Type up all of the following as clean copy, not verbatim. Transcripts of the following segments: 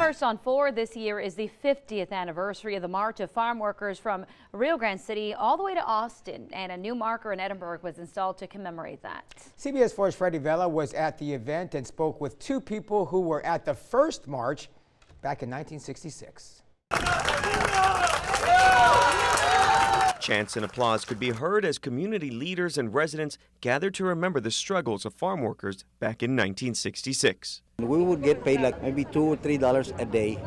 First on 4, this year is the 50th anniversary of the March of Farm Workers from Rio Grande City all the way to Austin, and a new marker in Edinburgh was installed to commemorate that. CBS 4's Freddie Vela was at the event and spoke with two people who were at the first march back in 1966. Chants and applause could be heard as community leaders and residents gathered to remember the struggles of farm workers back in 1966. We would get paid like maybe $2 or $3 a day,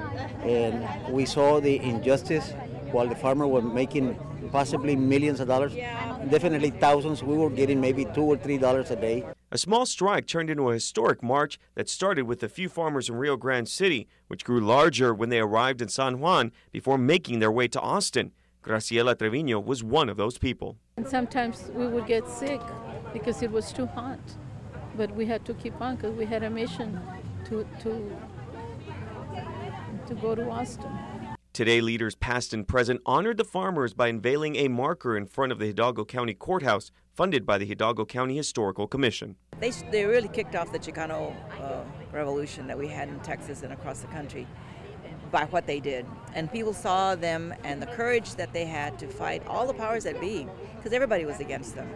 and we saw the injustice while the farmer was making possibly millions of dollars, definitely thousands. We were getting maybe $2 or $3 a day. A small strike turned into a historic march that started with a few farmers in Rio Grande City, which grew larger when they arrived in San Juan before making their way to Austin. Graciela Trevino was one of those people. And sometimes we would get sick because it was too hot, but we had to keep on because we had a mission to go to Austin. Today, leaders past and present honored the farmers by unveiling a marker in front of the Hidalgo County Courthouse, funded by the Hidalgo County Historical Commission. They really kicked off the Chicano revolution that we had in Texas and across the country by what they did. And people saw them and the courage that they had to fight all the powers that be, because everybody was against them.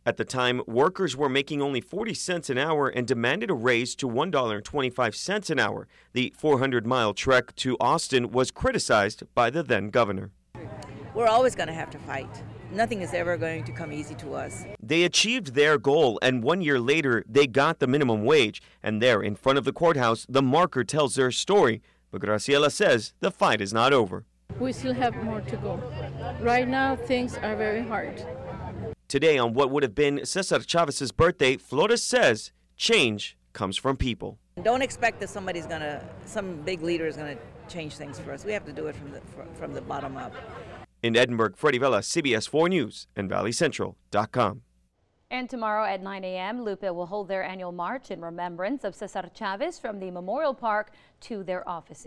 At the time, workers were making only 40 cents an hour and demanded a raise to $1.25 an hour. The 400-mile trek to Austin was criticized by the then governor. We're always going to have to fight. Nothing is ever going to come easy to us. They achieved their goal, and 1 year later, they got the minimum wage. And there, in front of the courthouse, the marker tells their story. But Graciela says the fight is not over. We still have more to go. Right now, things are very hard. Today, on what would have been Cesar Chavez's birthday, Flores says change comes from people. Don't expect that some big leader is going to change things for us. We have to do it from the bottom up. In Edinburgh, Freddie Vela, CBS 4 News and ValleyCentral.com. And tomorrow at 9 a.m., Lupe will hold their annual march in remembrance of Cesar Chavez from the Memorial Park to their offices.